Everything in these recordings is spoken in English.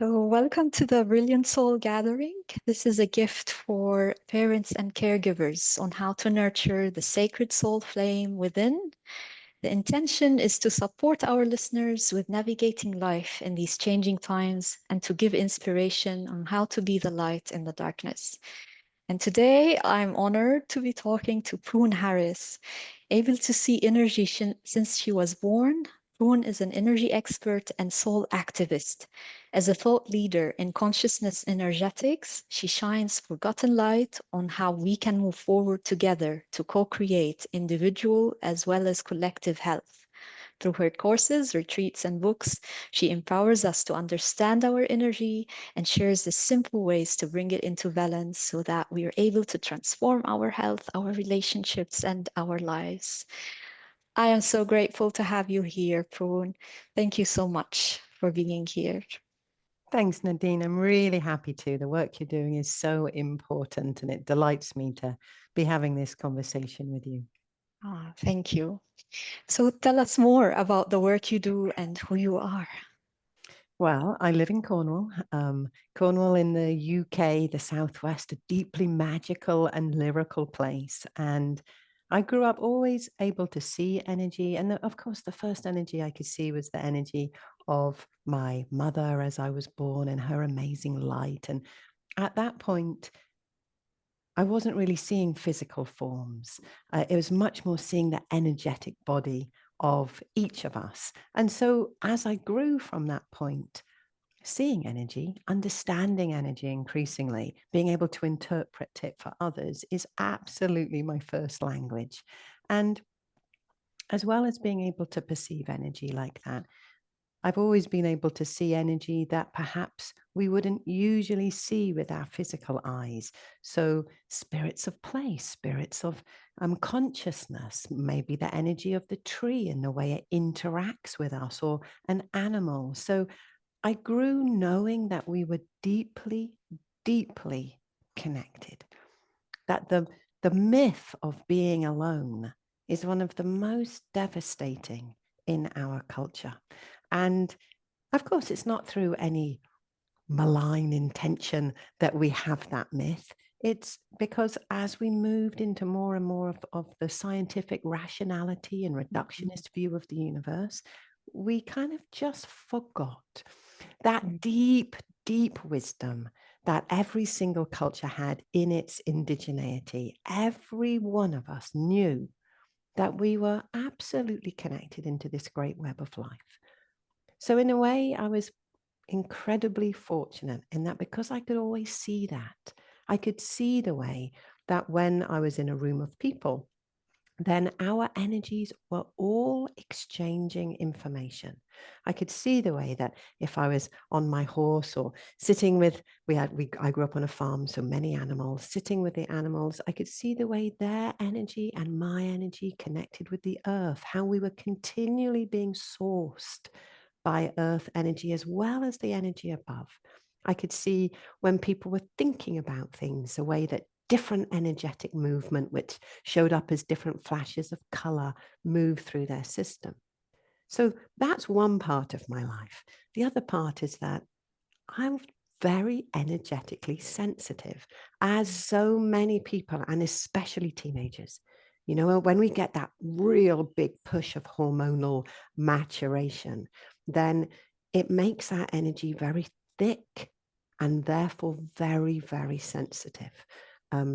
So, welcome to the Brilliant Soul Gathering. This is a gift for parents and caregivers on how to nurture the sacred soul flame within. The intention is to support our listeners with navigating life in these changing times and to give inspiration on how to be the light in the darkness. And today I'm honored to be talking to Prune Harris, able to see energy since she was born. Prune is an energy expert and soul activist. As a thought leader in consciousness energetics, she shines forgotten light on how we can move forward together to co create individual as well as collective health. Through her courses, retreats, and books, she empowers us to understand our energy and shares the simple ways to bring it into balance so that we are able to transform our health, our relationships, and our lives. I am so grateful to have you here, Prune. Thank you so much for being here. Thanks, Nadine. I'm really happy to. The work you're doing is so important, and it delights me to be having this conversation with you. Thank you. So tell us more about the work you do and who you are. Well, I live in Cornwall, Cornwall in the UK, the Southwest, a deeply magical and lyrical place. And I grew up always able to see energy. And of course, the first energy I could see was the energy of my mother as I was born and her amazing light. And at that point, I wasn't really seeing physical forms. It was much more seeing the energetic body of each of us. And so as I grew from that point, seeing energy, understanding energy increasingly, being able to interpret it for others is absolutely my first language. And as well as being able to perceive energy like that, I've always been able to see energy that perhaps we wouldn't usually see with our physical eyes. So, spirits of place, spirits of consciousness, maybe the energy of the tree and the way it interacts with us, or an animal. So, I grew knowing that we were deeply, deeply connected, that the myth of being alone is one of the most devastating in our culture. And of course, it's not through any malign intention that we have that myth. It's because as we moved into more and more of the scientific rationality and reductionist view of the universe, we kind of just forgot that deep, deep wisdom that every single culture had in its indigeneity. Every one of us knew that we were absolutely connected into this great web of life. So, in a way, I was incredibly fortunate in that because I could always see that, I could see the way that when I was in a room of people, then our energies were all exchanging information. I could see the way that if I was on my horse or sitting with, I grew up on a farm, so many animals, sitting with the animals, I could see the way their energy and my energy connected with the earth, how we were continually being sourced by earth energy as well as the energy above. I could see when people were thinking about things, the way that different energetic movement, which showed up as different flashes of color, moved through their system. So that's one part of my life. The other part is that I'm very energetically sensitive, as so many people, and especially teenagers. You know, when we get that real big push of hormonal maturation, then it makes our energy very thick and therefore very, very sensitive.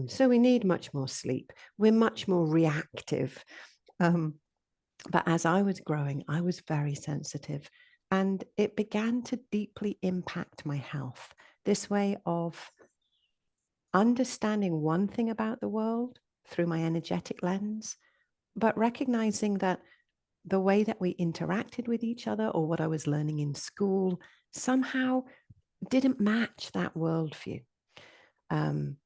So we need much more sleep. We're much more reactive. Um, but as I was growing, I was very sensitive and it began to deeply impact my health. This way of understanding one thing about the world through my energetic lens, but recognizing that the way that we interacted with each other or what I was learning in school somehow didn't match that worldview. Um,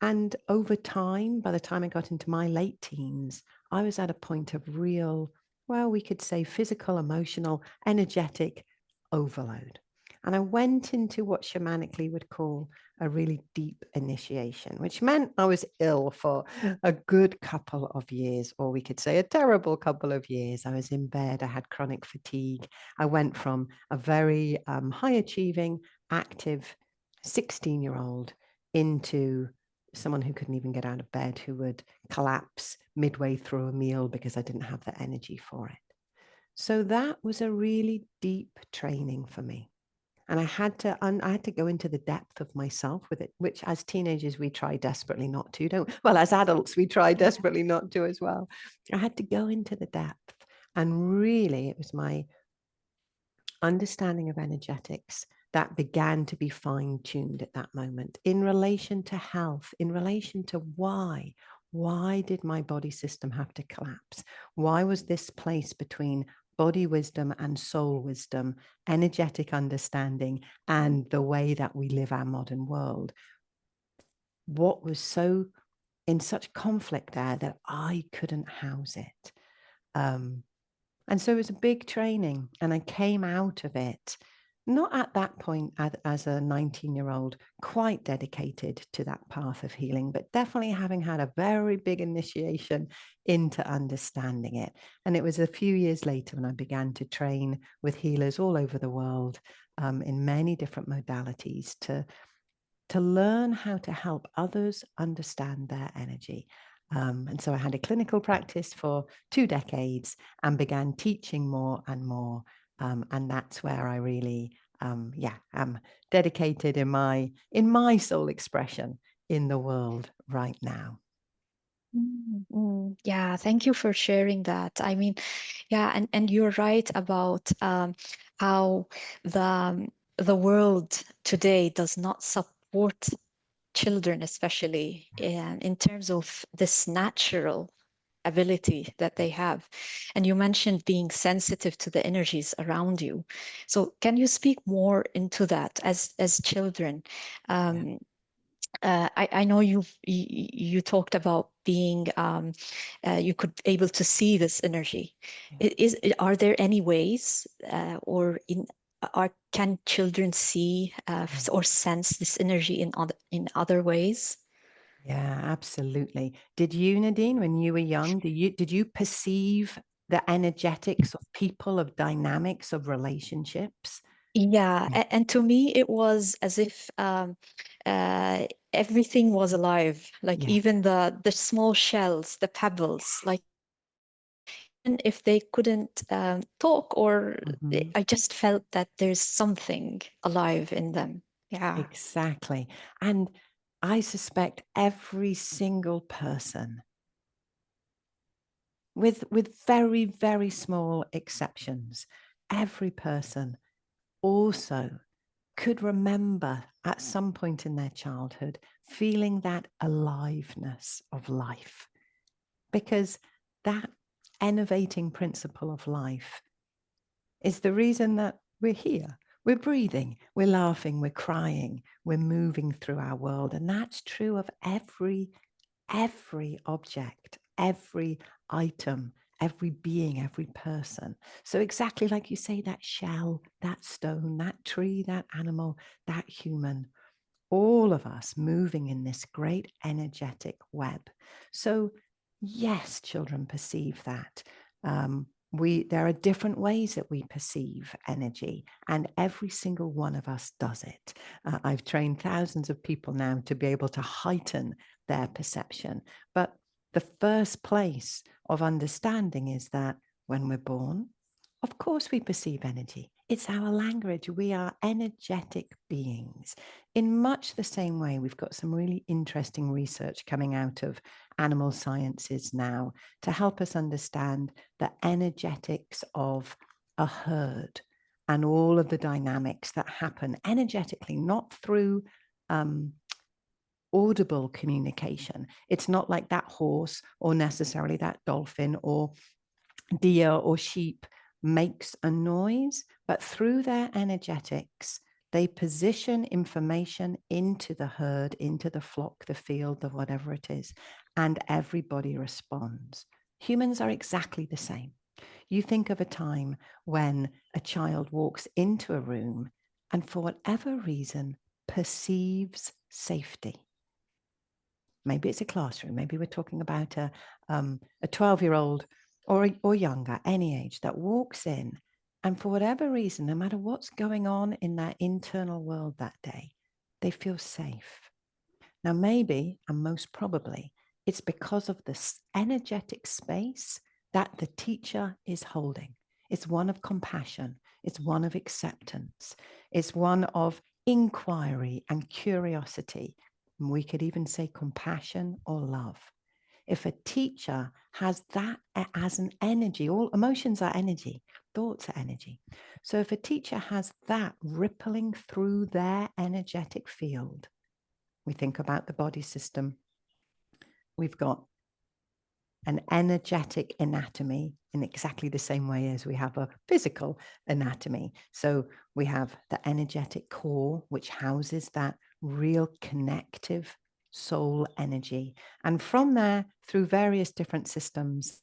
and over time, by the time I got into my late teens, I was at a point of real, well, we could say physical, emotional, energetic overload. And I went into what shamanically would call a really deep initiation, which meant I was ill for a good couple of years, or we could say a terrible couple of years. I was in bed, I had chronic fatigue. I went from a very high achieving, active 16-year-old into someone who couldn't even get out of bed, who would collapse midway through a meal because I didn't have the energy for it. So that was a really deep training for me. And I had to go into the depth of myself with it, which as teenagers we try desperately not to, don't well, as adults we try desperately not to as well. I had to go into the depth, and really it was my understanding of energetics that began to be fine-tuned at that moment in relation to health, in relation to why. Why did my body system have to collapse? Why was this place between body wisdom and soul wisdom, energetic understanding, and the way that we live our modern world? What was so in such conflict there that I couldn't house it? And so it was a big training, and I came out of it, not at that point as a 19-year-old, quite dedicated to that path of healing, but definitely having had a very big initiation into understanding it. And it was a few years later when I began to train with healers all over the world in many different modalities to learn how to help others understand their energy. And so I had a clinical practice for 2 decades and began teaching more and more. And that's where I really, am dedicated in my soul expression in the world right now. Yeah, thank you for sharing that. I mean, yeah, and you're right about how the world today does not support children, especially in terms of this natural ability that they have. And you mentioned being sensitive to the energies around you. So can you speak more into that as children? Yeah. Um, I know you talked about being you could able to see this energy. Yeah. Are there any ways or in are can children see Mm. or sense this energy in other ways? Yeah, absolutely. Did you, Nadine, when you were young, did you perceive the energetics of people, of dynamics, of relationships? Yeah, Yeah. and to me it was as if everything was alive, like Yeah. even the small shells, the pebbles, like even if they couldn't talk or Mhm. I just felt that there's something alive in them. Yeah. Exactly. And I suspect every single person, with very, very small exceptions, every person also could remember at some point in their childhood feeling that aliveness of life, because that enervating principle of life is the reason that we're here. We're breathing, we're laughing, we're crying, we're moving through our world. And that's true of every object, every item, every being, every person. So exactly like you say, that shell, that stone, that tree, that animal, that human, all of us moving in this great energetic web. So, yes, children perceive that. There are different ways that we perceive energy, and every single one of us does it. I've trained thousands of people now to be able to heighten their perception. But the first place of understanding is that when we're born, of course, we perceive energy. It's our language. We are energetic beings. In much the same way, we've got some really interesting research coming out of animal sciences now to help us understand the energetics of a herd and all of the dynamics that happen energetically, not through audible communication. It's not like that horse or necessarily that dolphin or deer or sheep makes a noise, but through their energetics, they position information into the herd, into the flock, the field, the whatever it is, and everybody responds. Humans are exactly the same. You think of a time when a child walks into a room and for whatever reason perceives safety. Maybe it's a classroom. Maybe we're talking about a 12-year-old or younger, any age, that walks in, and for whatever reason, no matter what's going on in their internal world that day, they feel safe. Now, maybe, and most probably, it's because of this energetic space that the teacher is holding. It's one of compassion. It's one of acceptance. It's one of inquiry and curiosity. And we could even say compassion or love. If a teacher has that as an energy, all emotions are energy, thoughts are energy. So if a teacher has that rippling through their energetic field, we think about the body system. We've got an energetic anatomy in exactly the same way as we have a physical anatomy. So we have the energetic core, which houses that real connective soul energy. And from there, through various different systems,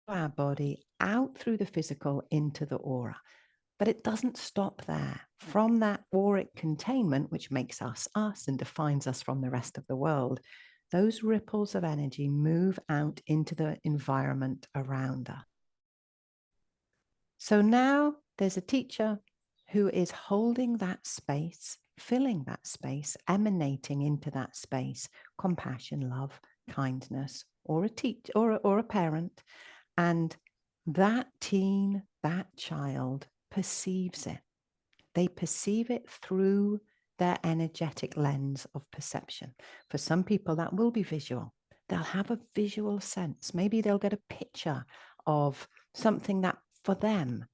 our body out through the physical into the aura. But it doesn't stop there. From that auric containment, which makes us us and defines us from the rest of the world, those ripples of energy move out into the environment around us. So now there's a teacher who is holding that space, filling that space, emanating into that space, compassion, love, kindness, or a teacher or a parent. And that teen, that child perceives it. They perceive it through their energetic lens of perception. For some people, that will be visual. They'll have a visual sense. Maybe they'll get a picture of something that for them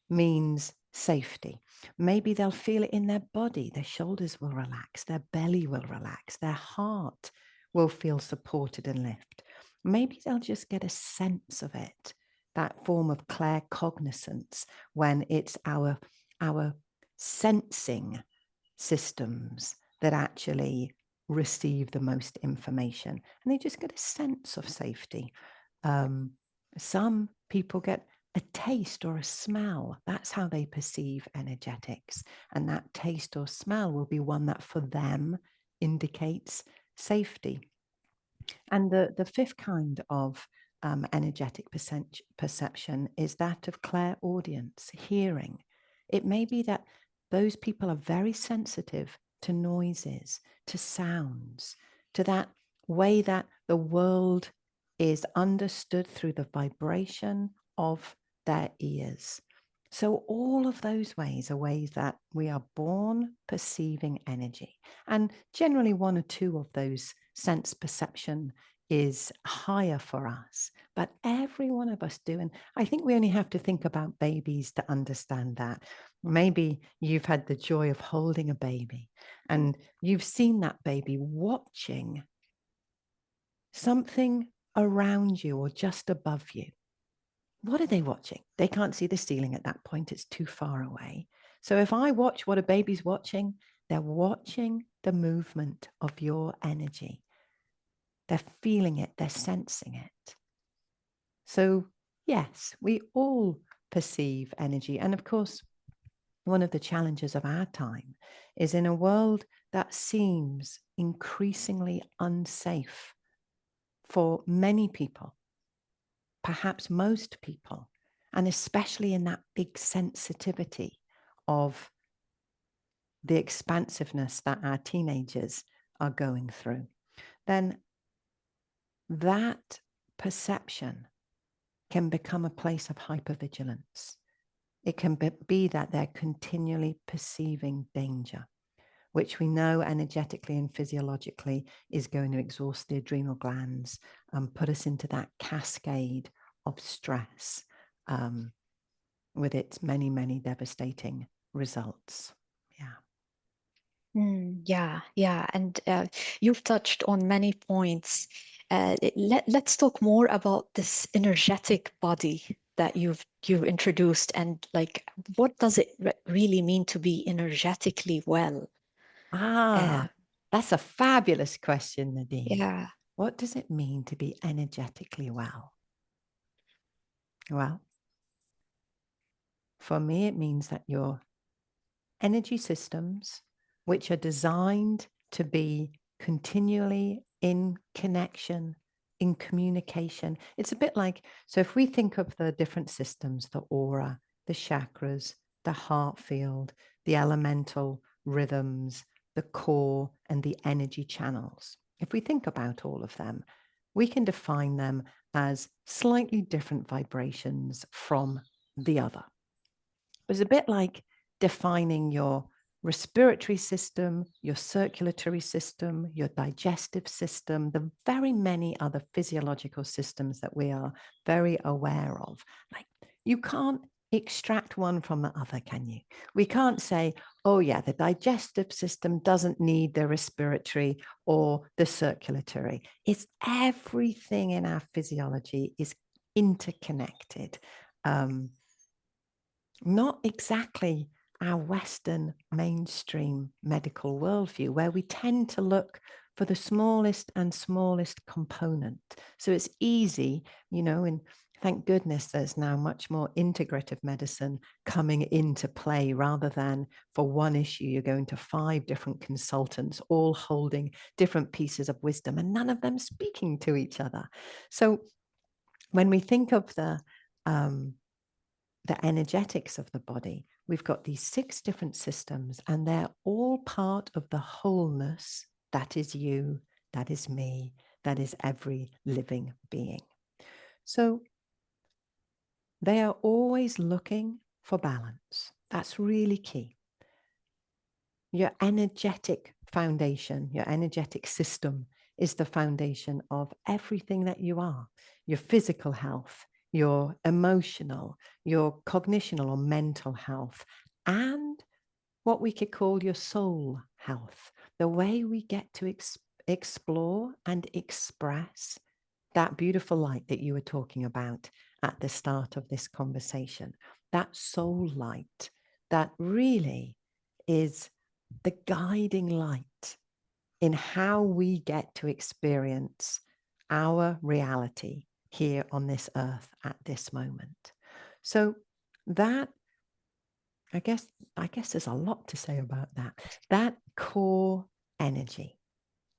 means safety. Maybe they'll feel it in their body. Their shoulders will relax, their belly will relax, their heart will feel supported and lift. Maybe they'll just get a sense of it, that form of claircognizance, when it's our sensing systems that actually receive the most information, and they just get a sense of safety. Some people get a taste or a smell. That's how they perceive energetics. And that taste or smell will be one that for them indicates safety. And the fifth kind of energetic perception is that of clairaudience, hearing. It may be that those people are very sensitive to noises, to sounds, to that way that the world is understood through the vibration of their ears. So all of those ways are ways that we are born perceiving energy. And generally one or two of those sense perception is higher for us, but every one of us do. And I think we only have to think about babies to understand that. Maybe you've had the joy of holding a baby and you've seen that baby watching something around you or just above you. What are they watching? They can't see the ceiling at that point. It's too far away. So if I watch what a baby's watching, they're watching the movement of your energy. They're feeling it, they're sensing it. So yes, we all perceive energy. And of course, one of the challenges of our time is in a world that seems increasingly unsafe for many people, perhaps most people, and especially in that big sensitivity of the expansiveness that our teenagers are going through, then that perception can become a place of hypervigilance. It can be that they're continually perceiving danger, which we know energetically and physiologically is going to exhaust the adrenal glands and put us into that cascade of stress with its many, many devastating results. Yeah. Yeah. And you've touched on many points. Let's talk more about this energetic body that you've introduced, and like, what does it really mean to be energetically well? That's a fabulous question, Nadine. Yeah. What does it mean to be energetically well? Well, for me, it means that you're energy systems which are designed to be continually in connection, in communication. It's a bit like, so if we think of the different systems, the aura, the chakras, the heart field, the elemental rhythms, the core, and the energy channels. If we think about all of them, we can define them as slightly different vibrations from the other. It's a bit like defining your respiratory system, your circulatory system, your digestive system, the very many other physiological systems that we are very aware of. Like, you can't extract one from the other, can you? We can't say, oh yeah, the digestive system doesn't need the respiratory or the circulatory. It's everything in our physiology is interconnected. Not exactly our Western mainstream medical worldview, where we tend to look for the smallest and smallest component. So it's easy, and thank goodness there's now much more integrative medicine coming into play, rather than for one issue, you're going to 5 different consultants, all holding different pieces of wisdom and none of them speaking to each other. So when we think of the energetics of the body, we've got these 6 different systems, and they're all part of the wholeness that is you, that is me, that is every living being. So they are always looking for balance. That's really key. Your energetic foundation, your energetic system is the foundation of everything that you are. Your physical health, your emotional, your cognitional or mental health, and what we could call your soul health, the way we get to explore and express that beautiful light that you were talking about at the start of this conversation, that soul light that really is the guiding light in how we get to experience our reality here on this earth at this moment. So that, I guess there's a lot to say about that. That core energy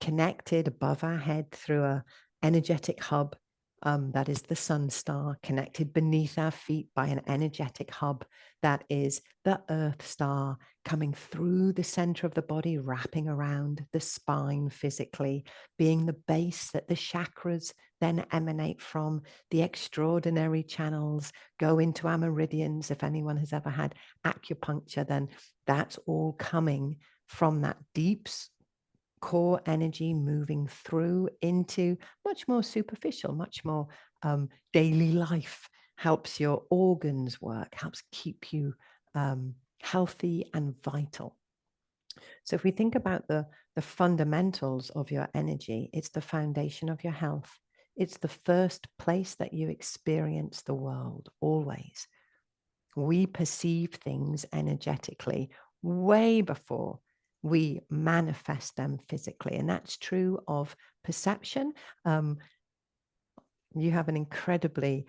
connected above our head through a energetic hub, that is the sun star, connected beneath our feet by an energetic hub that is the earth star, coming through the center of the body, wrapping around the spine physically, being the base that the chakras then emanate from. The extraordinary channels go into our meridians. If anyone has ever had acupuncture, then that's all coming from that deep core energy, moving through into much more superficial, much more daily life, helps your organs work, helps keep you healthy and vital. So if we think about the fundamentals of your energy, it's the foundation of your health. It's the first place that you experience the world, always. We perceive things energetically way before we manifest them physically. And that's true of perception. You have an incredibly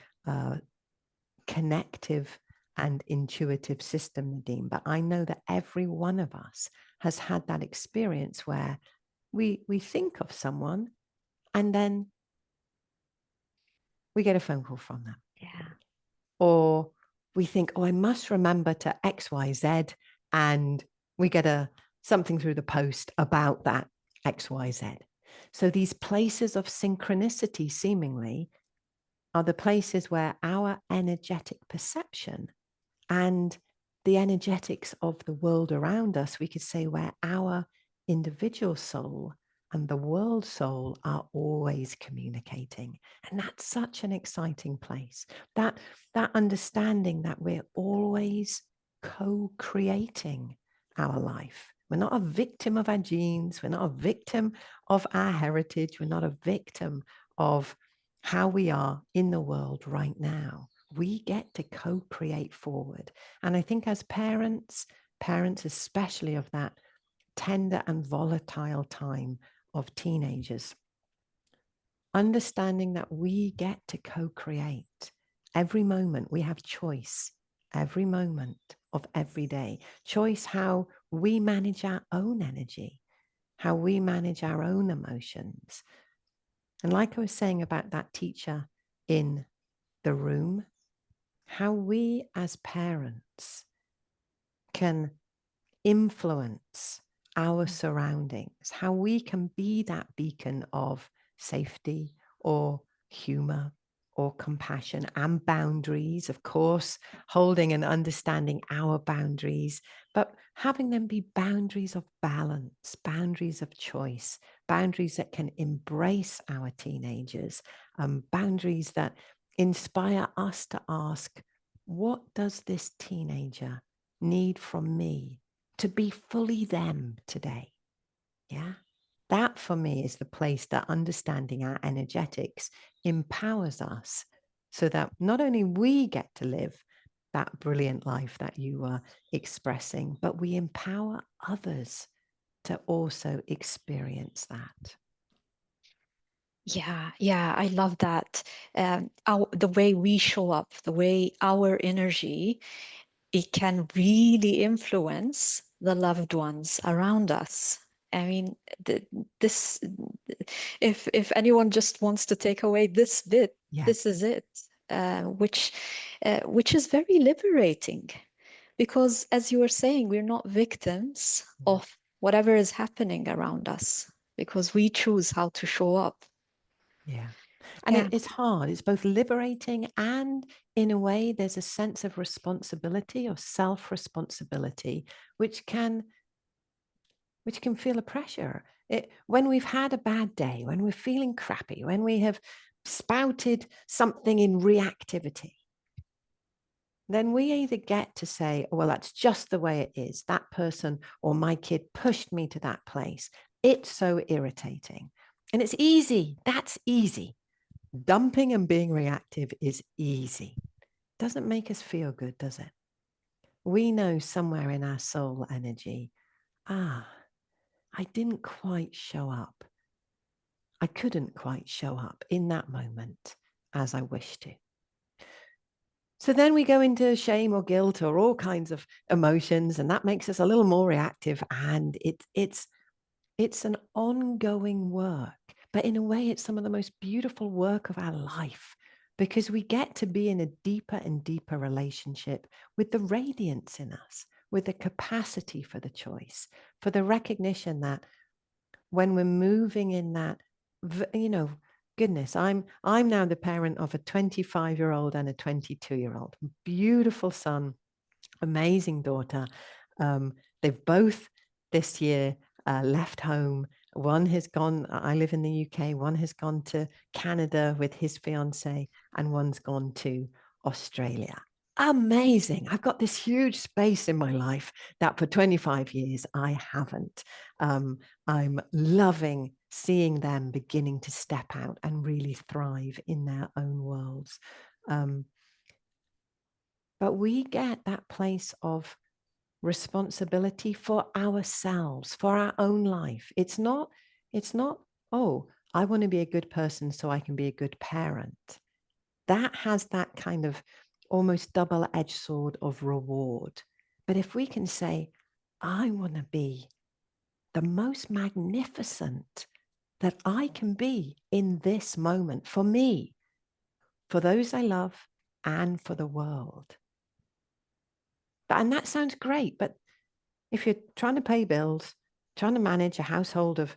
connective and intuitive system, Nadine, but I know that every one of us has had that experience where we think of someone and then we get a phone call from them. Yeah. Or we think, oh, I must remember to XYZ, and we get something through the post about that XYZ. So these places of synchronicity seemingly are the places where our energetic perception and the energetics of the world around us, we could say, where our individual soul and the world soul are always communicating. And that's such an exciting place. That understanding that we're always co-creating our life. We're not a victim of our genes. We're not a victim of our heritage. We're not a victim of how we are in the world right now. We get to co-create forward. And I think as parents especially of that tender and volatile time of teenagers, understanding that we get to co-create. Every moment we have choice. Every moment of every day. Choice how we manage our own energy, how we manage our own emotions. And like I was saying about that teacher in the room, how we as parents can influence our surroundings, how we can be that beacon of safety or humor or compassion and boundaries, of course, holding and understanding our boundaries, but having them be boundaries of balance, boundaries of choice, boundaries that can embrace our teenagers, boundaries that inspire us to ask, what does this teenager need from me to be fully them today? Yeah. That for me is the place that understanding our energetics empowers us so that not only we get to live that brilliant life that you are expressing, but we empower others to also experience that. Yeah, I love that. The way we show up, the way our energy, it can really influence the loved ones around us. I mean, this, if anyone just wants to take away this bit, Yeah. this is it, which is very liberating, because as you were saying, we're not victims Yeah. of whatever is happening around us, because we choose how to show up. Yeah. And Yeah. it's hard. It's both liberating and, in a way, there's a sense of responsibility or self-responsibility, which can feel a pressure. When we've had a bad day, when we're feeling crappy, when we have spouted something in reactivity, then we either get to say, oh, well, that's just the way it is. That person or my kid pushed me to that place. It's so irritating. And it's easy. That's easy. Dumping and being reactive is easy. Doesn't make us feel good, does it? We know somewhere in our soul energy, I didn't quite show up. I couldn't quite show up in that moment as I wished to. So then we go into shame or guilt or all kinds of emotions, and that makes us a little more reactive. And it's an ongoing work, but in a way, it's some of the most beautiful work of our life, because we get to be in a deeper and deeper relationship with the radiance in us, with the capacity for the choice, for the recognition that when we're moving in that, goodness, I'm now the parent of a 25-year-old and a 22-year-old, beautiful son, amazing daughter. They've both this year left home. One has gone, I live in the UK, one has gone to Canada with his fiance, and one's gone to Australia. Amazing. I've got this huge space in my life that for 25 years I haven't. I'm loving seeing them beginning to step out and really thrive in their own worlds. But we get that place of responsibility for ourselves, for our own life. It's not, oh, I want to be a good person so I can be a good parent. That has that kind of almost double-edged sword of reward. But if we can say, I want to be the most magnificent that I can be in this moment for me, for those I love, and for the world. And that sounds great, but if you're trying to pay bills, trying to manage a household of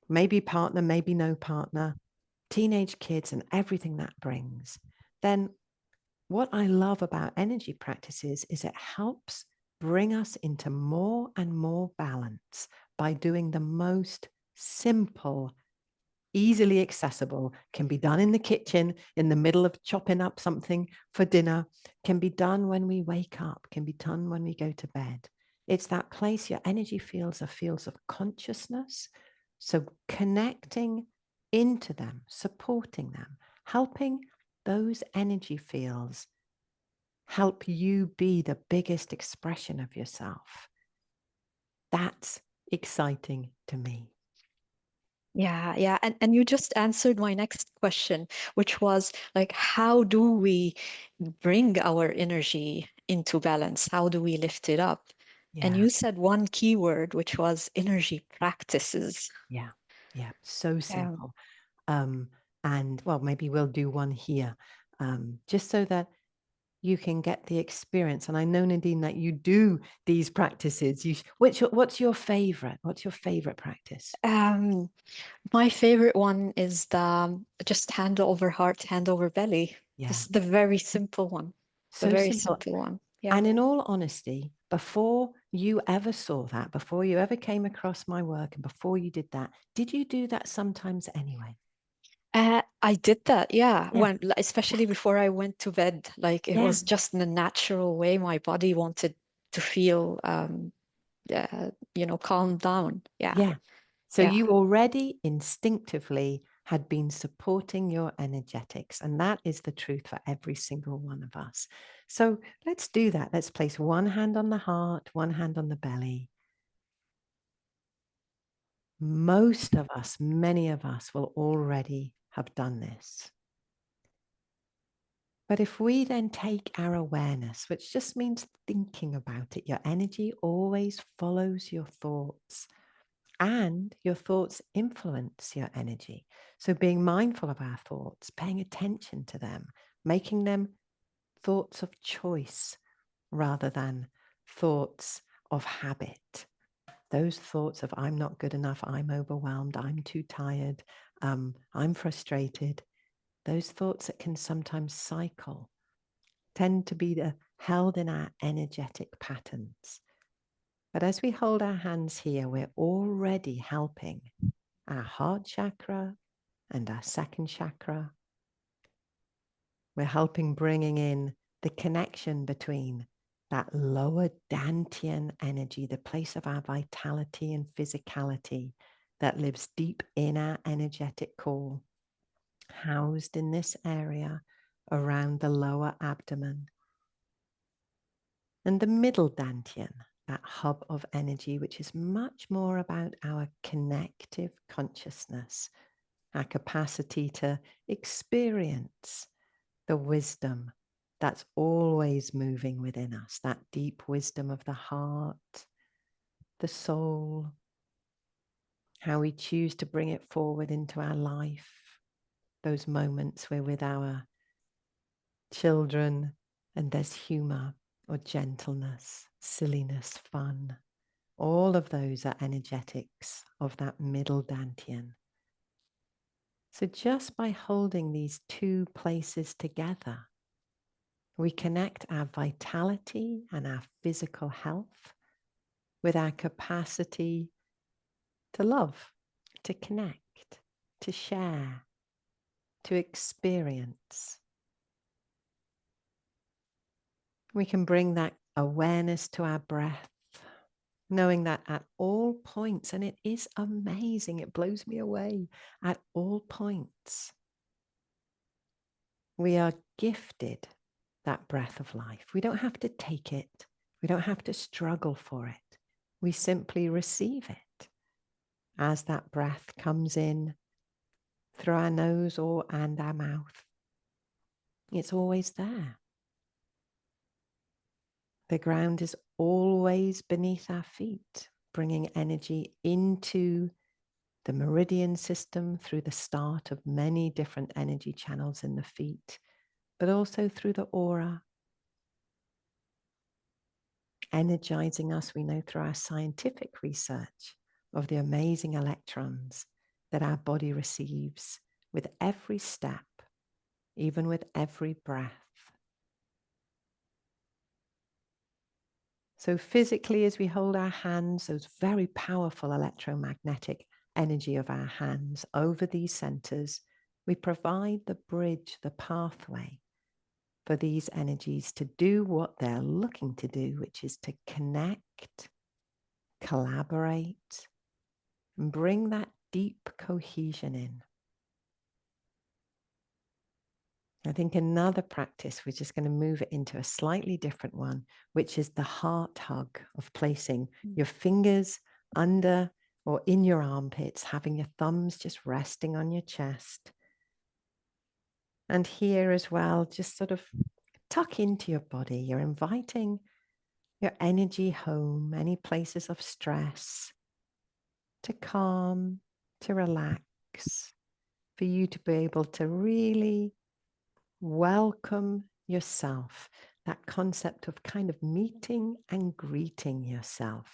maybe partner, maybe no partner, teenage kids, and everything that brings, then what I love about energy practices is it helps bring us into more and more balance by doing the most simple, easily accessible, can be done in the kitchen, in the middle of chopping up something for dinner, can be done when we wake up, can be done when we go to bed. It's that place your energy fields are fields of consciousness. So connecting into them, supporting them, helping those energy fields help you be the biggest expression of yourself. That's exciting to me. Yeah. And you just answered my next question, which was like, how do we bring our energy into balance? How do we lift it up? And Yeah. you said one keyword, which was energy practices. Yeah. Yeah. So Yeah. simple. Um, and well, maybe we'll do one here, just so that you can get the experience. And I know, Nadine, that you do these practices. What's your favorite? What's your favorite practice? Um, my favorite one is the just hand over heart, hand over belly. This Yeah. is the very simple one. The So very simple. simple one. Yeah. And in all honesty, before you ever saw that, before you ever came across my work, and before you did that, did you do that sometimes anyway? I did that, yeah. Yeah. When, especially before I went to bed, like it Yeah. was just in a natural way. My body wanted to feel, calm down. Yeah, Yeah. So yeah. you already instinctively had been supporting your energetics. And that is the truth for every single one of us. So let's do that. Let's place one hand on the heart, one hand on the belly. Most of us, many of us will already have done this. But if we then take our awareness, which just means thinking about it, your energy always follows your thoughts. And your thoughts influence your energy. So being mindful of our thoughts, paying attention to them, making them thoughts of choice rather than thoughts of habit. Those thoughts of I'm not good enough, I'm overwhelmed, I'm too tired, I'm frustrated. Those thoughts that can sometimes cycle tend to be held in our energetic patterns. But as we hold our hands here, we're already helping our heart chakra and our second chakra. We're helping bringing in the connection between that lower dantian energy, the place of our vitality and physicality that lives deep in our energetic core, housed in this area around the lower abdomen. And the middle dantian, that hub of energy, which is much more about our connective consciousness, our capacity to experience the wisdom that's always moving within us, that deep wisdom of the heart, the soul, how we choose to bring it forward into our life, those moments we're with our children and there's humor or gentleness, silliness, fun. All of those are energetics of that middle dantian. So just by holding these two places together, we connect our vitality and our physical health with our capacity to love, to connect, to share, to experience. We can bring that awareness to our breath, knowing that at all points, and it is amazing, it blows me away, at all points, we are gifted that breath of life. We don't have to take it. We don't have to struggle for it. We simply receive it as that breath comes in through our nose and our mouth. It's always there. The ground is always beneath our feet, bringing energy into the meridian system through the start of many different energy channels in the feet, but also through the aura, energizing us, we know through our scientific research of the amazing electrons that our body receives with every step, even with every breath. So physically, as we hold our hands, those very powerful electromagnetic energy of our hands over these centers, we provide the bridge, the pathway for these energies to do what they're looking to do, which is to connect, collaborate, and bring that deep cohesion in. I think another practice, we're just going to move it into a slightly different one, which is the heart hug of placing your fingers under or in your armpits, having your thumbs just resting on your chest. And here as well, just sort of tuck into your body. You're inviting your energy home, any places of stress, to calm, to relax, for you to be able to really welcome yourself. That concept of kind of meeting and greeting yourself.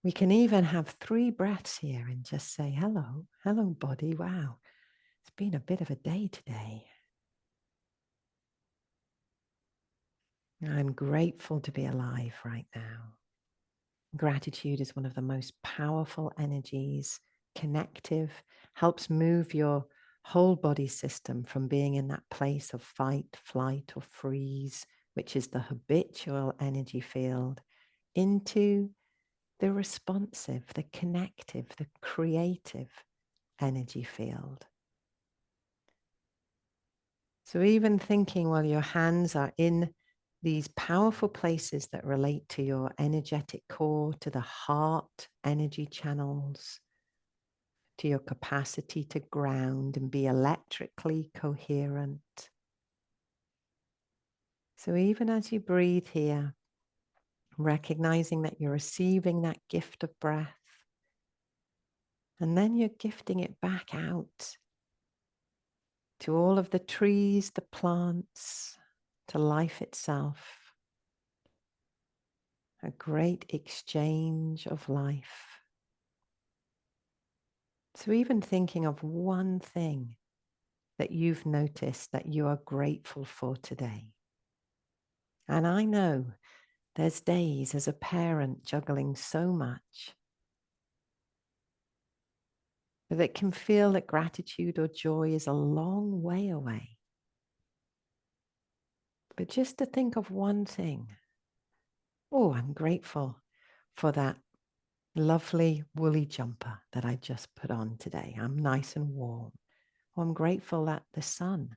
We can even have 3 breaths here and just say, hello, hello, body. Wow, it's been a bit of a day today. I'm grateful to be alive right now. Gratitude is one of the most powerful energies, connective, helps move your whole body system from being in that place of fight, flight, or freeze, which is the habitual energy field, into the responsive, the connective, the creative energy field. So even thinking while your hands are in these powerful places that relate to your energetic core, to the heart energy channels, to your capacity to ground and be electrically coherent. So even as you breathe here, recognizing that you're receiving that gift of breath, and then you're gifting it back out to all of the trees, the plants, to life itself. A great exchange of life. So even thinking of one thing that you've noticed that you are grateful for today. And I know there's days as a parent juggling so much that it can feel that gratitude or joy is a long way away. But just to think of one thing. Oh, I'm grateful for that lovely woolly jumper that I just put on today. I'm nice and warm. Oh, I'm grateful that the sun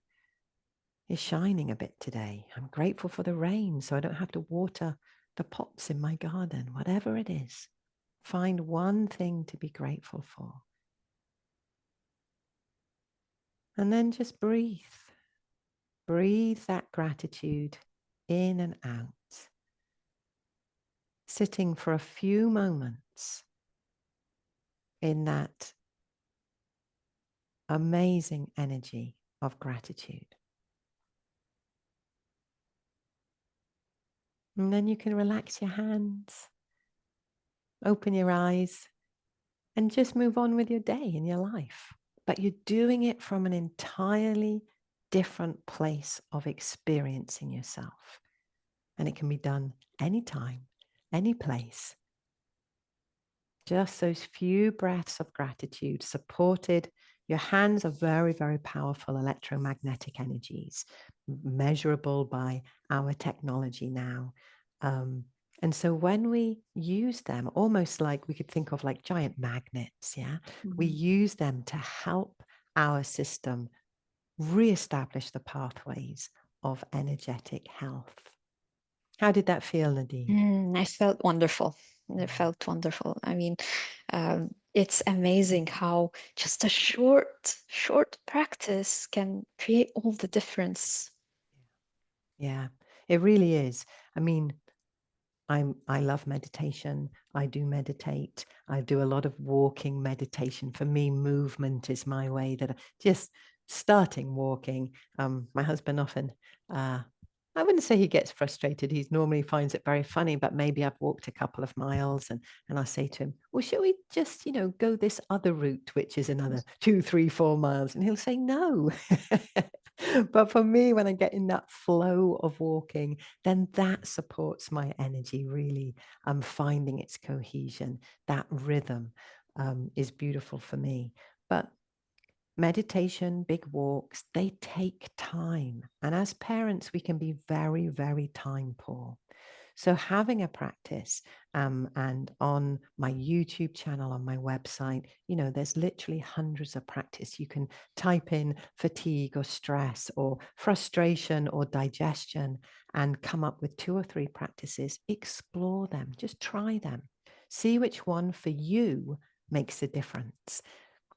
is shining a bit today. I'm grateful for the rain so I don't have to water the pots in my garden, whatever it is. Find one thing to be grateful for. And then just breathe. Breathe that gratitude in and out. Sitting for a few moments in that amazing energy of gratitude. And then you can relax your hands, open your eyes, and just move on with your day and your life. But you're doing it from an entirely different place of experiencing yourself. And it can be done anytime, any place. Just those few breaths of gratitude supported. Your hands are very, very powerful electromagnetic energies, measurable by our technology now. And so when we use them, almost like we could think of like giant magnets, yeah, we use them to help our system reestablish the pathways of energetic health. How did that feel, Nadine? I felt wonderful. It felt wonderful. I mean, it's amazing how just a short practice can create all the difference. Yeah, it really is. I mean, I love meditation. I do meditate. I do a lot of walking meditation. For me, movement is my way that just starting walking. My husband often, I wouldn't say he gets frustrated. He normally finds it very funny, but maybe I've walked a couple of miles and I say to him, well, shall we just, go this other route, which is another 2, 3, 4 miles? And he'll say, no. But for me, when I get in that flow of walking, then that supports my energy really. Finding its cohesion, that rhythm is beautiful for me. But meditation, big walks, they take time. And as parents, we can be very, very time poor. So having a practice, and on my YouTube channel, on my website, there's literally hundreds of practice. You can type in fatigue or stress or frustration or digestion and come up with 2 or 3 practices. Explore them, just try them. See which one for you makes a difference.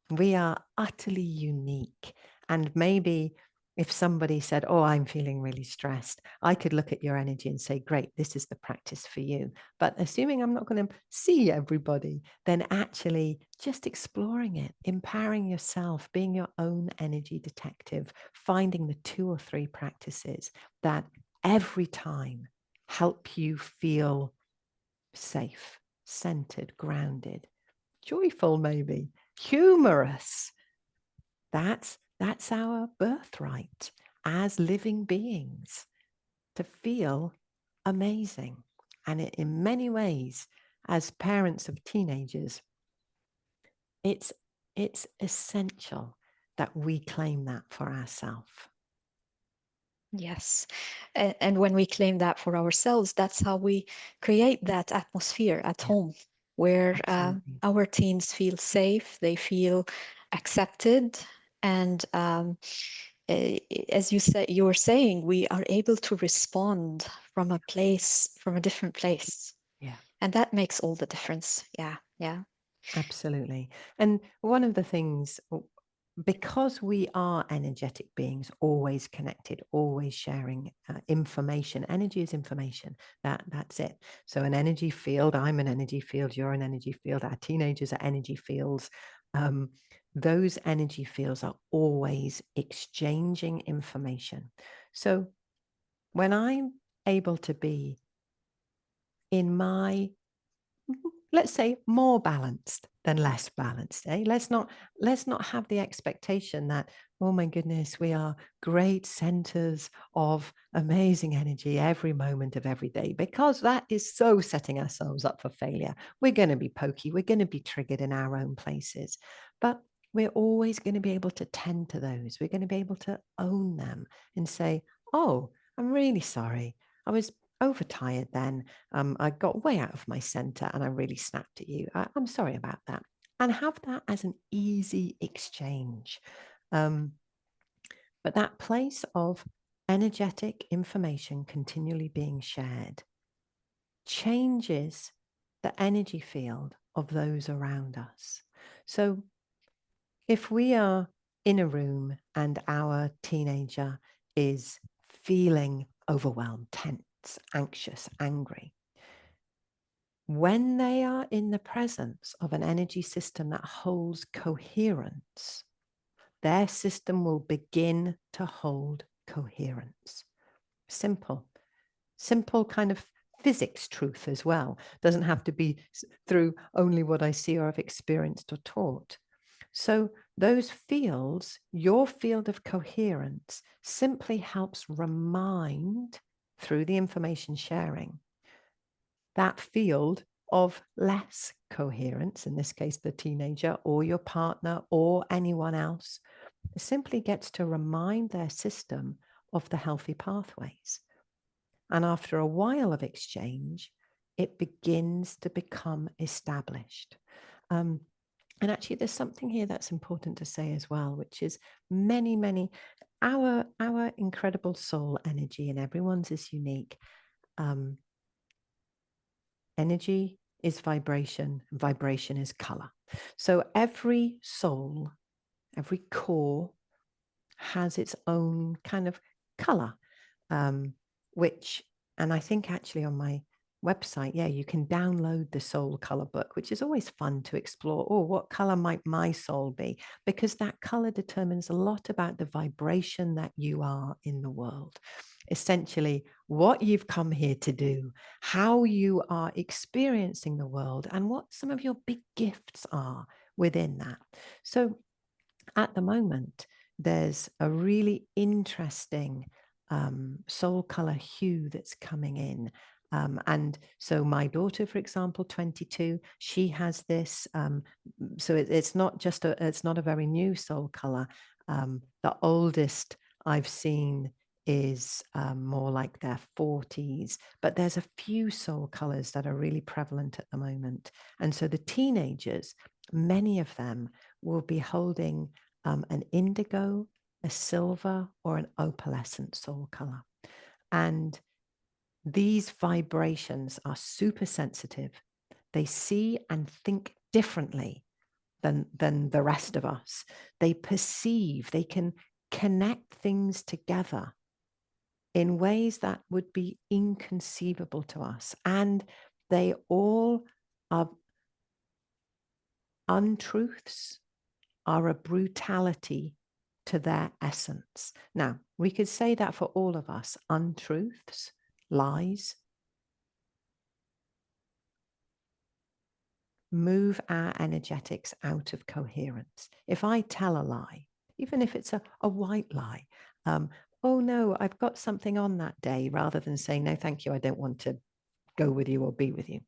We are utterly unique, and maybe if somebody said, oh, I'm feeling really stressed, I could look at your energy and say, great, this is the practice for you. But assuming I'm not going to see everybody, then actually just exploring it, empowering yourself, being your own energy detective, finding the 2 or 3 practices that every time help you feel safe, centered, grounded, joyful, maybe humorous. That's our birthright as living beings, to feel amazing. And in many ways, as parents of teenagers, it's essential that we claim that for ourselves. Yes. And when we claim that for ourselves, that's how we create that atmosphere at home where Absolutely. our teens feel safe, they feel accepted. And as you were saying, we are able to respond from from a different place. Yeah. And that makes all the difference. Yeah. Yeah. Absolutely. And one of the things, because we are energetic beings, always connected, always sharing information. Energy is information. That's it. So an energy field, I'm an energy field, you're an energy field, our teenagers are energy fields. Those energy fields are always exchanging information. So when I'm able to be in my, let's say, more balanced than less balanced, let's not have the expectation that, oh my goodness, we are great centers of amazing energy every moment of every day, because that is so setting ourselves up for failure. We're going to be pokey, we're going to be triggered in our own places, but we're always going to be able to tend to those. We're going to be able to own them and say, oh, I'm really sorry, I was overtired then. I got way out of my center and I really snapped at you. I'm sorry about that. And have that as an easy exchange. But that place of energetic information continually being shared changes the energy field of those around us. So if we are in a room and our teenager is feeling overwhelmed, tense, anxious, angry, when they are in the presence of an energy system that holds coherence, their system will begin to hold coherence. Simple, simple kind of physics truth as well. Doesn't have to be through only what I see or have experienced or taught. So those fields, your field of coherence, simply helps remind through the information sharing that field of less coherence, in this case, the teenager or your partner or anyone else, simply gets to remind their system of the healthy pathways. And after a while of exchange, it begins to become established. And actually, there's something here that's important to say as well, which is our incredible soul energy, and everyone's is unique. Energy is vibration, vibration is color. So every soul, every core has its own kind of color, which, and I think actually on my website, you can download the soul color book, which is always fun to explore. Oh, what color might my soul be? Because that color determines a lot about the vibration that you are in the world. Essentially, what you've come here to do, how you are experiencing the world, and what some of your big gifts are within that. So at the moment, there's a really interesting soul color hue that's coming in. And so my daughter, for example, 22, she has this. So it's not just it's not a very new soul color. The oldest I've seen is more like their 40s, but there's a few soul colors that are really prevalent at the moment. And so the teenagers, many of them will be holding an indigo, a silver, or an opalescent soul color. And these vibrations are super sensitive. They see and think differently than the rest of us. They perceive, they can connect things together in ways that would be inconceivable to us. And they all are untruths, are a brutality to their essence. Now, we could say that for all of us, untruths, lies, move our energetics out of coherence. If I tell a lie, even if it's a white lie, oh no, I've got something on that day, rather than saying, no, thank you, I don't want to go with you or be with you,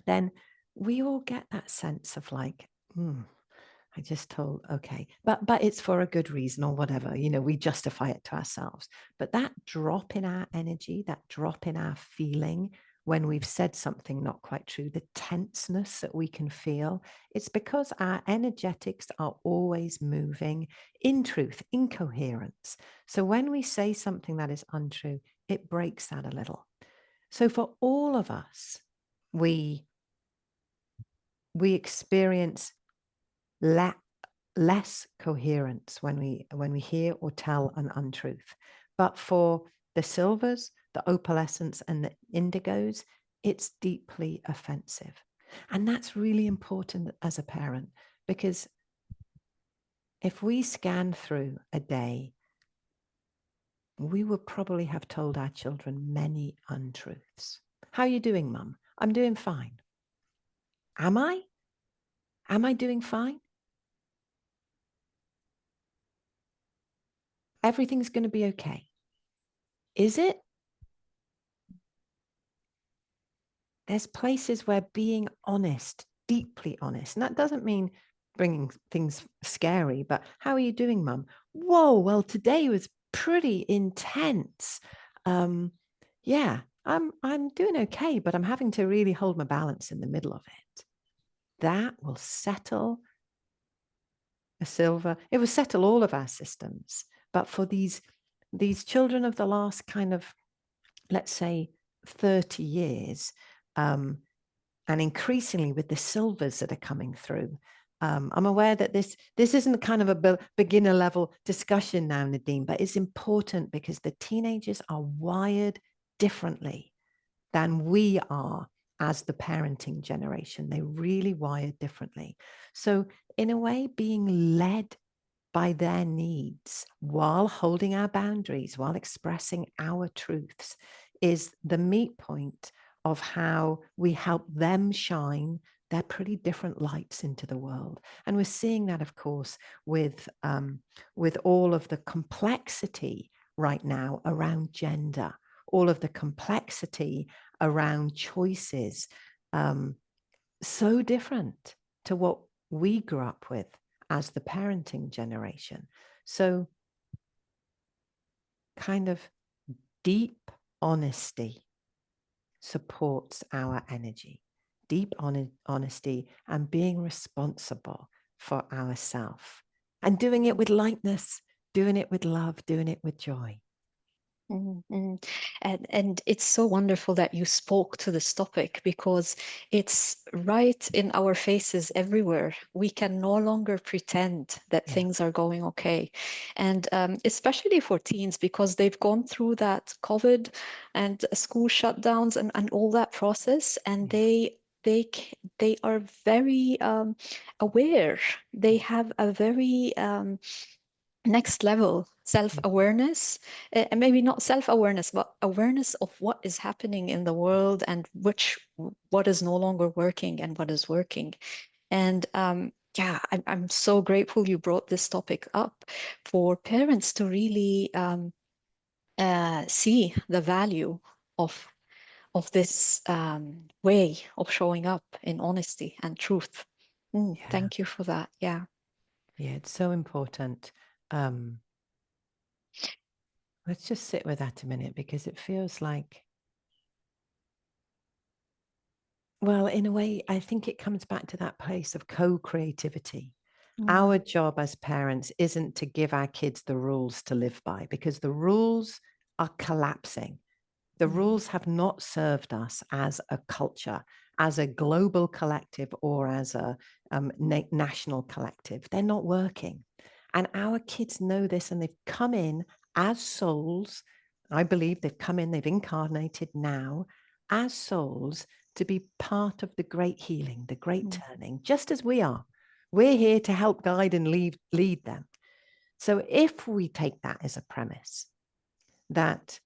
then we all get that sense of like, I just told, okay, but it's for a good reason or whatever, we justify it to ourselves. But that drop in our energy, that drop in our feeling when we've said something not quite true, the tenseness that we can feel, it's because our energetics are always moving in truth, in coherence. So when we say something that is untrue, it breaks that a little. So for all of us, we experience less coherence when we hear or tell an untruth. But for the silvers, the opalescents, and the indigos, it's deeply offensive. And that's really important as a parent, because if we scan through a day, we would probably have told our children many untruths. How are you doing, Mum? I'm doing fine. Am I? Am I doing fine? Everything's going to be okay. Is it? There's places where being honest, deeply honest, and that doesn't mean bringing things scary, but how are you doing, Mum? Whoa, well, today was pretty intense. Yeah, I'm doing okay, but I'm having to really hold my balance in the middle of it. That will settle a silver. It will settle all of our systems. But for these children of the last kind of, let's say, 30 years, and increasingly with the silvers that are coming through, I'm aware that this isn't kind of a beginner level discussion now, Nadine, but it's important because the teenagers are wired differently than we are as the parenting generation. They really wired differently. So in a way, being led by their needs while holding our boundaries, while expressing our truths, is the meet point of how we help them shine their pretty different lights into the world. And we're seeing that, of course, with all of the complexity right now around gender, all of the complexity around choices, so different to what we grew up with as the parenting generation. So kind of deep honesty supports our energy, deep honesty and being responsible for ourselves, and doing it with lightness, doing it with love, doing it with joy. Mm-hmm. And it's so wonderful that you spoke to this topic, because it's right in our faces everywhere. We can no longer pretend that things are going okay. And especially for teens, because they've gone through that COVID and school shutdowns and all that process, and they are very aware. They have a very next level self-awareness, and maybe not self-awareness, but awareness of what is happening in the world, and what is no longer working and what is working. And yeah, I'm so grateful you brought this topic up for parents to really see the value of this way of showing up in honesty and truth. Thank you for that. Yeah. Yeah, it's so important. Let's just sit with that a minute, because it feels like, well, in a way, I think it comes back to that place of co-creativity. Our job as parents isn't to give our kids the rules to live by, because the rules are collapsing. The rules have not served us as a culture, as a global collective, or as a national collective. They're not working. And our kids know this, and they've come in as souls. I believe they've come in, they've incarnated now as souls to be part of the great healing, the great turning, just as we are. We're here to help guide and lead them. So if we take that as a premise, that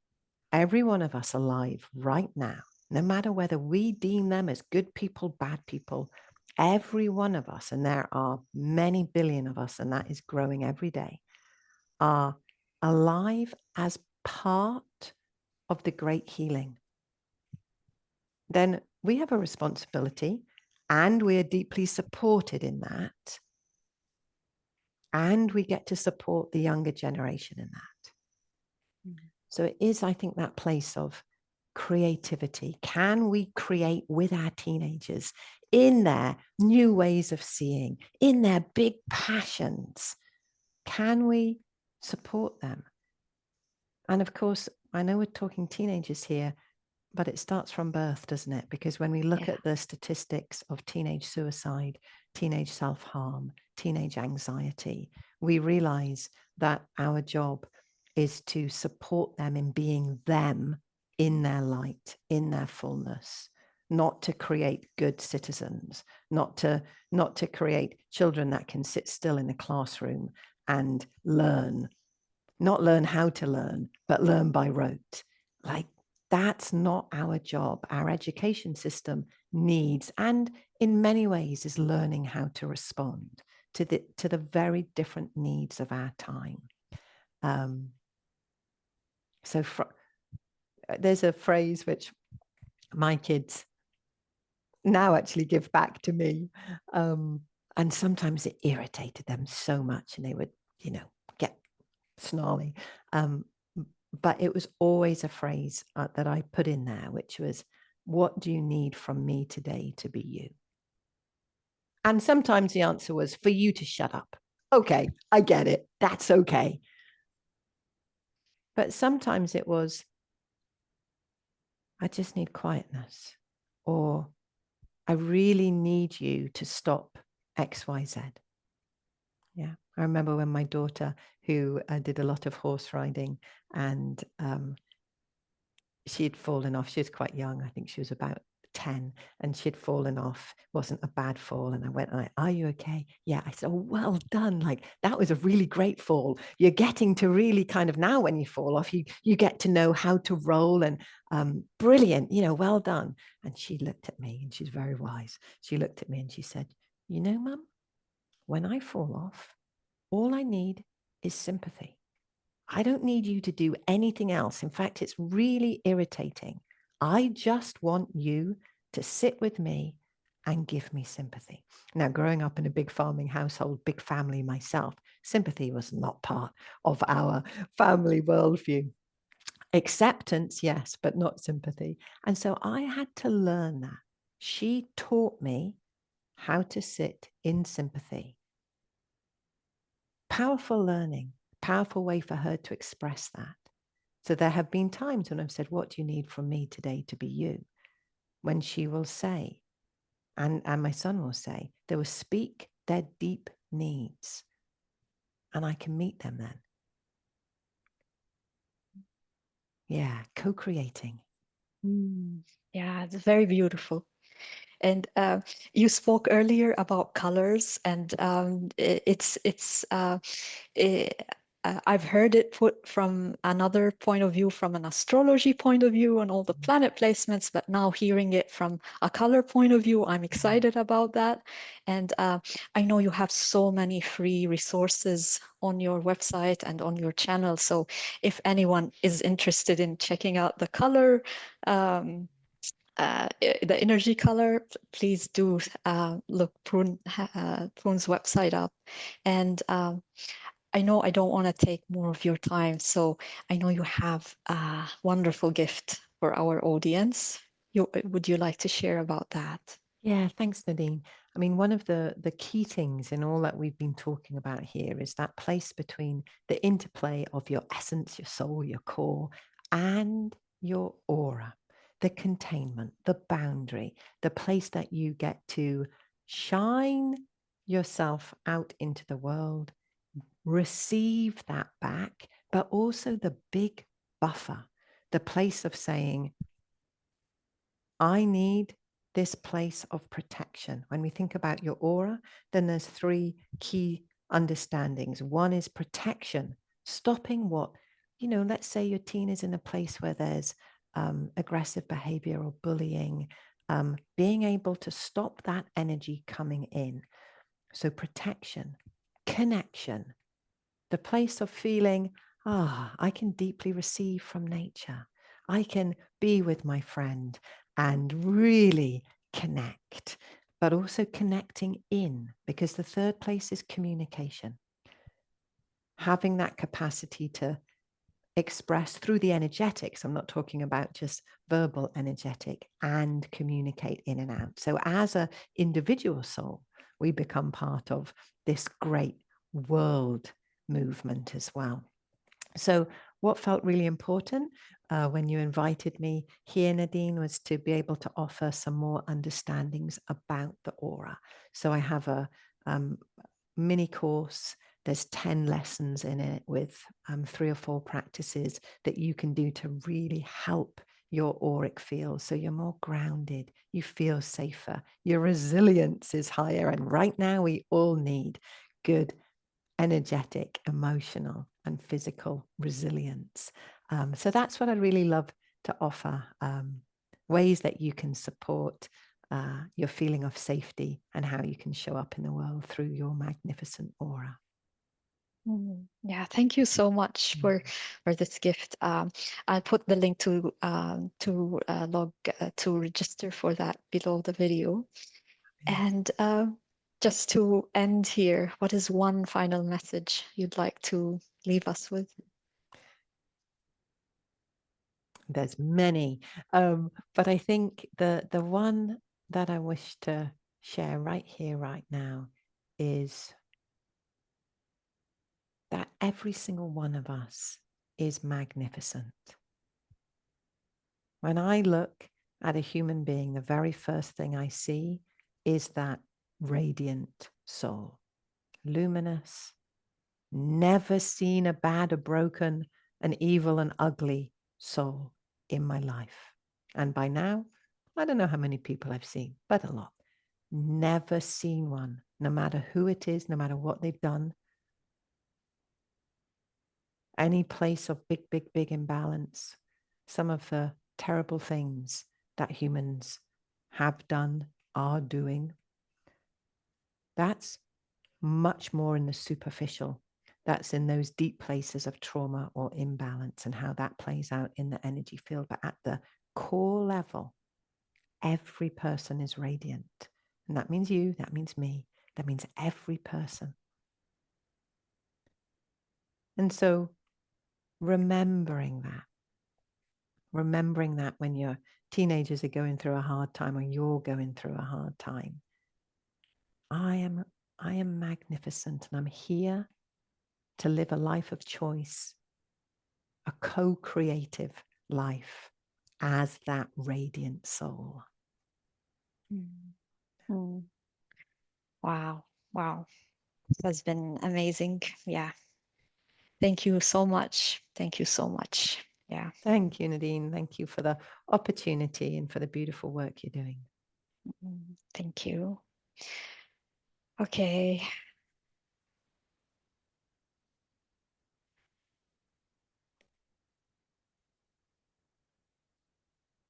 every one of us alive right now, no matter whether we deem them as good people, bad people, every one of us, and there are many billion of us, and that is growing every day, are alive as part of the great healing, then we have a responsibility, and we are deeply supported in that. And we get to support the younger generation in that. So it is, I think, that place of creativity. Can we create with our teenagers in their new ways of seeing, in their big passions? Can we support them? And of course, I know we're talking teenagers here, but it starts from birth, doesn't it? Because when we look at the statistics of teenage suicide, teenage self-harm, teenage anxiety, we realize that our job is to support them in being them in their light, in their fullness, not to create good citizens, not to create children that can sit still in a classroom and learn, not learn how to learn, but learn by rote. Like, that's not our job. Our education system needs, and in many ways is learning how to respond to the very different needs of our time. So there's a phrase which my kids now actually give back to me. And sometimes it irritated them so much, and they would, get snarly. But it was always a phrase that I put in there, which was, what do you need from me today to be you? And sometimes the answer was, for you to shut up. Okay, I get it. That's okay. But sometimes it was, I just need quietness, or I really need you to stop X, Y, Z. Yeah, I remember when my daughter, who did a lot of horse riding, and she had fallen off. She was quite young. I think she was about 10, and she'd fallen off. It wasn't a bad fall. And I went, are you okay? Yeah. I said, oh, well done. Like, that was a really great fall. You're getting to really kind of, now when you fall off, you get to know how to roll, and brilliant, well done. And she looked at me, and she's very wise. She looked at me and she said, Mum, when I fall off, all I need is sympathy. I don't need you to do anything else. In fact, it's really irritating. I just want you to sit with me and give me sympathy. Now, growing up in a big farming household, big family myself, sympathy was not part of our family worldview. Acceptance, yes, but not sympathy. And so I had to learn that. She taught me how to sit in sympathy. Powerful learning, powerful way for her to express that. So there have been times when I've said, what do you need from me today to be you? When she will say, and my son will say, they will speak their deep needs, and I can meet them then. Yeah, co-creating. Yeah, it's very beautiful. And you spoke earlier about colors, and I've heard it put from another point of view, from an astrology point of view and all the planet placements, but now hearing it from a color point of view, I'm excited about that. And I know you have so many free resources on your website and on your channel. So if anyone is interested in checking out the color, the energy color, please do look Prune's website up. And I know I don't want to take more of your time, so I know you have a wonderful gift for our audience. Would you like to share about that? Yeah, thanks, Nadine. I mean, one of the key things in all that we've been talking about here is that place between the interplay of your essence, your soul, your core, and your aura, the containment, the boundary, the place that you get to shine yourself out into the world, receive that back, but also the big buffer, the place of saying, I need this place of protection. When we think about your aura, then there's three key understandings. One is protection, stopping what, let's say your teen is in a place where there's aggressive behavior or bullying, being able to stop that energy coming in. So protection, connection, the place of feeling, I can deeply receive from nature. I can be with my friend and really connect, but also connecting in, because the third place is communication. Having that capacity to express through the energetics. I'm not talking about just verbal energetic, and communicate in and out. So as an individual soul, we become part of this great world movement as well. So what felt really important when you invited me here, Nadine, was to be able to offer some more understandings about the aura. So I have a mini course. There's 10 lessons in it with 3 or 4 practices that you can do to really help your auric field. So you're more grounded, you feel safer, your resilience is higher. And right now we all need good, energetic, emotional, and physical resilience. So that's what I really love to offer, ways that you can support your feeling of safety and how you can show up in the world through your magnificent aura. Yeah, thank you so much for this gift. I'll put the link to log to register for that below the video. And just to end here, what is one final message you'd like to leave us with? There's many, but I think the one that I wish to share right here, right now, is that every single one of us is magnificent. When I look at a human being, the very first thing I see is that radiant soul, luminous, never seen a bad, a broken, an evil, and ugly soul in my life. And by now, I don't know how many people I've seen, but a lot. Never seen one, no matter who it is, no matter what they've done. Any place of big, big, big imbalance. Some of the terrible things that humans have done, are doing. That's much more in the superficial. That's in those deep places of trauma or imbalance and how that plays out in the energy field. But at the core level, every person is radiant. And that means you, that means me, that means every person. And so remembering that when your teenagers are going through a hard time or you're going through a hard time, I am magnificent, and I'm here to live a life of choice, a co-creative life as that radiant soul. Wow. Wow. This has been amazing. Yeah. Thank you so much. Thank you so much. Yeah. Thank you, Nadine. Thank you for the opportunity and for the beautiful work you're doing. Thank you. Okay.